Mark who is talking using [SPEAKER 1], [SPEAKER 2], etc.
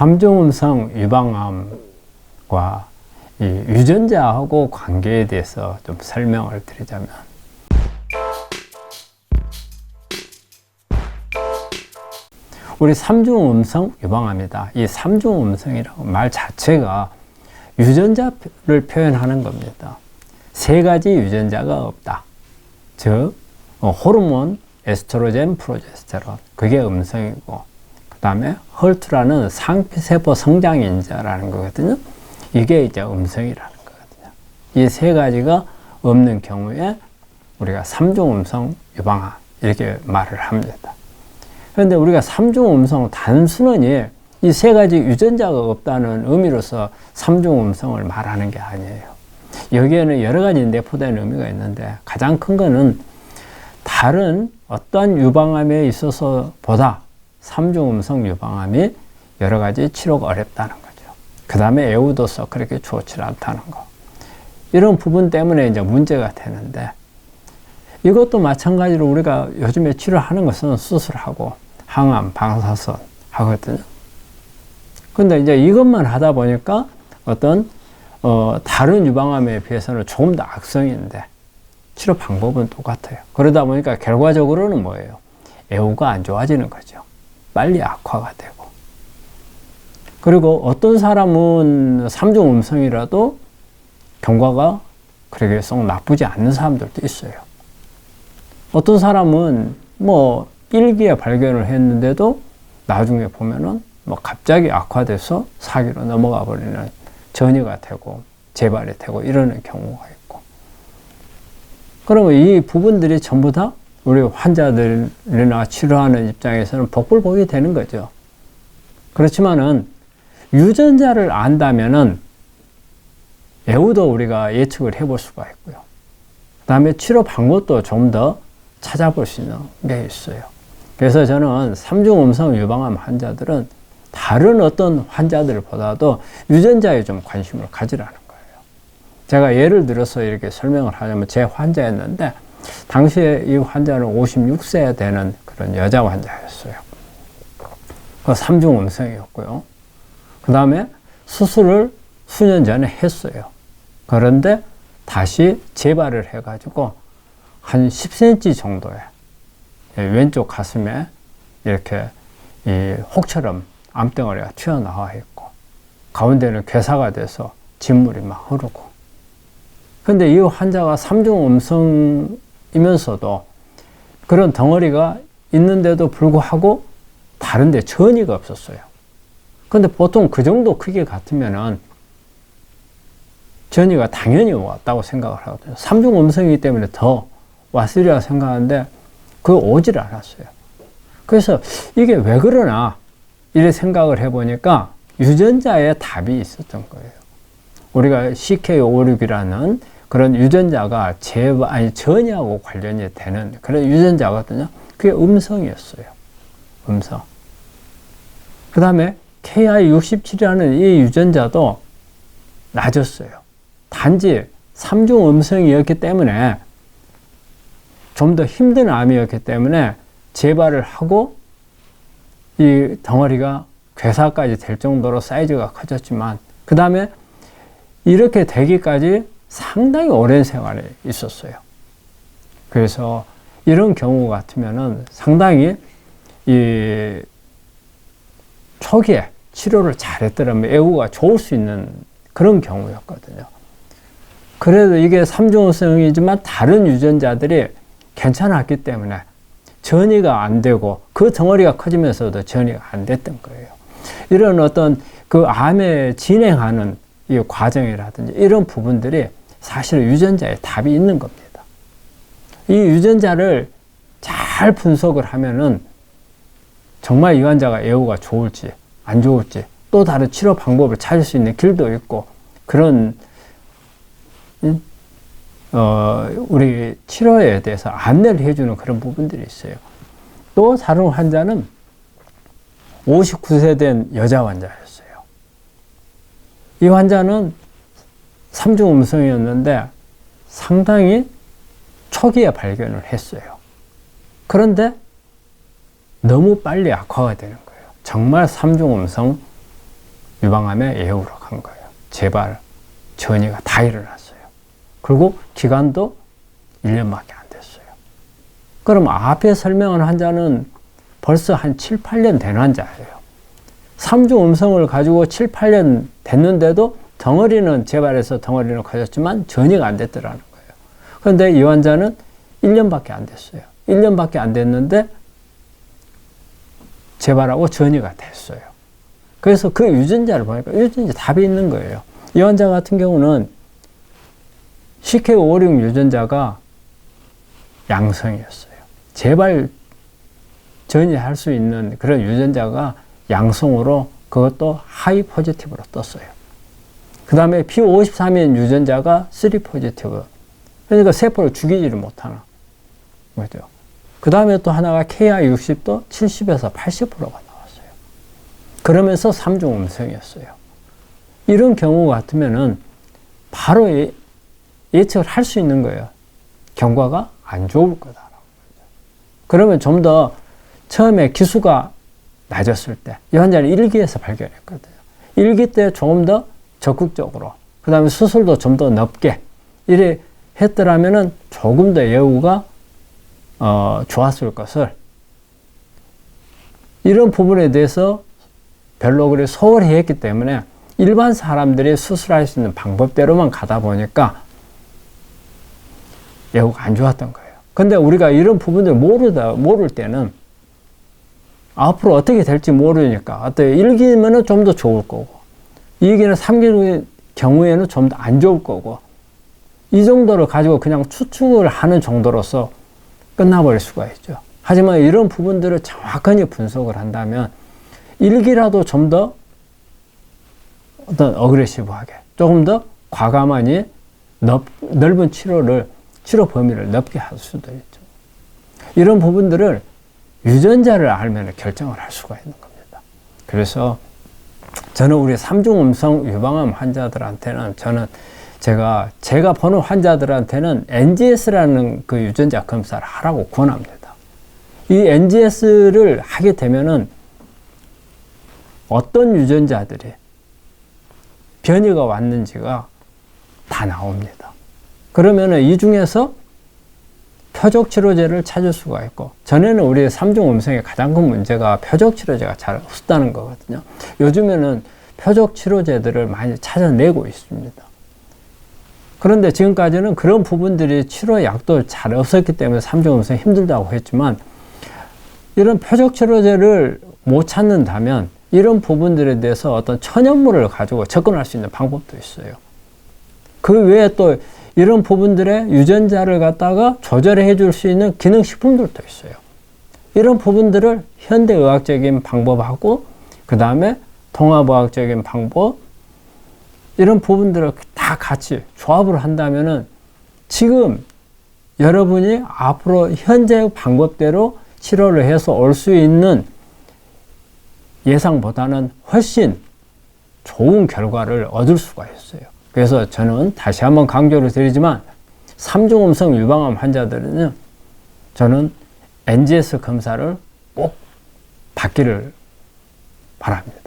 [SPEAKER 1] 삼중음성 유방암과 이 유전자하고 관계에 대해서 좀 설명을 드리자면, 우리 삼중음성 유방암이다. 이 삼중음성이라고 말 자체가 유전자를 표현하는 겁니다. 세 가지 유전자가 없다. 즉, 호르몬, 에스트로겐, 프로제스테론. 그게 음성이고, 그 다음에 헐투라는 상피세포 성장인자라는 거거든요. 이게 이제 음성이라는 거거든요. 이 세 가지가 없는 경우에 우리가 삼중음성 유방암 이렇게 말을 합니다. 그런데 우리가 삼중음성 단순히 이 세 가지 유전자가 없다는 의미로서 삼중음성을 말하는 게 아니에요. 여기에는 여러 가지 내포된 의미가 있는데, 가장 큰 거는 다른 어떤 유방암에 있어서 보다 삼중음성 유방암이 여러 가지 치료가 어렵다는 거죠. 그 다음에 애우도서 그렇게 좋지 않다는 거. 이런 부분 때문에 이제 문제가 되는데, 이것도 마찬가지로 우리가 요즘에 치료하는 것은 수술하고 항암, 방사선 하거든요. 근데 이제 이것만 하다 보니까 어떤 다른 유방암에 비해서는 조금 더 악성인데 치료 방법은 똑같아요. 그러다 보니까 결과적으로는 뭐예요? 애우가 안 좋아지는 거죠. 빨리 악화가 되고. 그리고 어떤 사람은 삼중음성이라도 경과가 그렇게 썩 나쁘지 않는 사람들도 있어요. 어떤 사람은 뭐 1기에 발견을 했는데도 나중에 보면은 뭐 갑자기 악화돼서 4기로 넘어가 버리는, 전이가 되고 재발이 되고 이러는 경우가 있고. 그러면 이 부분들이 전부 다 우리 환자들이나 치료하는 입장에서는 복불복이 되는 거죠. 그렇지만은 유전자를 안다면은 애우도 우리가 예측을 해볼 수가 있고요. 그 다음에 치료 방법도 좀 더 찾아볼 수 있는 게 있어요. 그래서 저는 삼중음성 유방암 환자들은 다른 어떤 환자들보다도 유전자에 좀 관심을 가지라는 거예요. 제가 예를 들어서 이렇게 설명을 하자면, 제 환자였는데 당시에 이 환자는 56세 되는 그런 여자 환자였어요. 그 삼중음성이었고요. 그 다음에 수술을 수년 전에 했어요. 그런데 다시 재발을 해가지고 한 10cm 정도의 왼쪽 가슴에 이렇게 이 혹처럼 암덩어리가 튀어나와 있고, 가운데는 괴사가 돼서 진물이 막 흐르고. 근데 이 환자가 삼중음성이면서도 그런 덩어리가 있는데도 불구하고 다른데 전이가 없었어요. 근데 보통 그 정도 크기 같으면은 전이가 당연히 왔다고 생각을 하거든요. 삼중음성이기 때문에 더 왔으리라 생각하는데 그거 오질 않았어요. 그래서 이게 왜 그러나 이래 생각을 해보니까 유전자에 답이 있었던 거예요. 우리가 CK56이라는 그런 유전자가 전이하고 관련이 되는 그런 유전자거든요. 그게 음성이었어요. 음성. 그 다음에 KI67이라는 이 유전자도 낮았어요. 단지 삼중음성이었기 때문에 좀 더 힘든 암이었기 때문에 재발을 하고 이 덩어리가 괴사까지 될 정도로 사이즈가 커졌지만, 그 다음에 이렇게 되기까지 상당히 오랜 세월이 있었어요. 그래서 이런 경우 같으면은 상당히 이 초기에 치료를 잘했더라면 애우가 좋을 수 있는 그런 경우였거든요. 그래도 이게 삼중음성이지만 다른 유전자들이 괜찮았기 때문에 전이가 안 되고 그 덩어리가 커지면서도 전이가 안 됐던 거예요. 이런 어떤 그 암에 진행하는 이 과정이라든지 이런 부분들이 사실 유전자에 답이 있는 겁니다. 이 유전자를 잘 분석을 하면은 정말 이 환자가 애우가 좋을지 안 좋을지, 또 다른 치료 방법을 찾을 수 있는 길도 있고, 그런 우리 치료에 대해서 안내를 해주는 그런 부분들이 있어요. 또 다른 환자는 59세 된 여자 환자였어요. 이 환자는 삼중음성이었는데 상당히 초기에 발견을 했어요. 그런데 너무 빨리 악화가 되는 거예요. 정말 삼중음성 유방암의 예후로 간 거예요. 재발, 전이가 다 일어났어요. 그리고 기간도 1년밖에 안 됐어요. 그럼 앞에 설명한 환자는 벌써 한 7, 8년 된 환자예요. 3중 음성을 가지고 7, 8년 됐는데도 덩어리는 재발해서 덩어리는 커졌지만 전이가 안 됐더라는 거예요. 그런데 이 환자는 1년밖에 안 됐어요. 1년밖에 안 됐는데 재발하고 전이가 됐어요. 그래서 그 유전자를 보니까 유전자 답이 있는 거예요. 이 환자 같은 경우는 CK556 유전자가 양성이었어요. 재발 전이할 수 있는 그런 유전자가 양성으로 그것도 하이 포지티브로 떴어요. 그 다음에 P53인 유전자가 3 포지티브. 그러니까 세포를 죽이지를 못하나. 그죠? 그 다음에 또 하나가 KI60도 70에서 80%가 나왔어요. 그러면서 3중 음성이었어요. 이런 경우 같으면은 바로 예측을 할 수 있는 거예요. 경과가 안 좋을 거다. 그러면 좀 더 처음에 기수가 낮았을 때, 이 환자는 1기에서 발견했거든요. 1기 때 조금 더 적극적으로, 그 다음에 수술도 좀 더 넓게, 이래 했더라면은 조금 더 예후가 좋았을 것을, 이런 부분에 대해서 별로 그리 소홀히 했기 때문에 일반 사람들이 수술할 수 있는 방법대로만 가다 보니까 예후가 안 좋았던 거예요. 근데 우리가 이런 부분을 모를 때는 앞으로 어떻게 될지 모르니까, 어때 1기면은 좀 더 좋을 거고, 2기는 3기 경우에는 좀 더 안 좋을 거고, 이 정도를 가지고 그냥 추측을 하는 정도로서 끝나버릴 수가 있죠. 하지만 이런 부분들을 정확하게 분석을 한다면 1기라도 좀 더 어떤 어그레시브하게, 조금 더 과감하니 넓은 치료 범위를 넓게 할 수도 있죠. 이런 부분들을 유전자를 알면 결정을 할 수가 있는 겁니다. 그래서 저는 우리 3중 음성 유방암 환자들한테는 제가 보는 환자들한테는 NGS라는 그 유전자 검사를 하라고 권합니다. 이 NGS를 하게 되면은 어떤 유전자들이 변이가 왔는지가 다 나옵니다. 그러면은 이 중에서 표적 치료제를 찾을 수가 있고, 전에는 우리 3중 음성의 가장 큰 문제가 표적 치료제가 잘 없었다는 거거든요. 요즘에는 표적 치료제들을 많이 찾아내고 있습니다. 그런데 지금까지는 그런 부분들이 치료약도 잘 없었기 때문에 3중 음성이 힘들다고 했지만, 이런 표적 치료제를 못 찾는다면 이런 부분들에 대해서 어떤 천연물을 가지고 접근할 수 있는 방법도 있어요. 그 외에 또 이런 부분들의 유전자를 갖다가 조절해 줄 수 있는 기능식품들도 있어요. 이런 부분들을 현대의학적인 방법하고, 그 다음에 통합의학적인 방법, 이런 부분들을 다 같이 조합을 한다면은 지금 여러분이 앞으로 현재 방법대로 치료를 해서 올 수 있는 예상보다는 훨씬 좋은 결과를 얻을 수가 있어요. 그래서 저는 다시 한번 강조를 드리지만 3중 음성 유방암 환자들은요, 저는 NGS 검사를 꼭 받기를 바랍니다.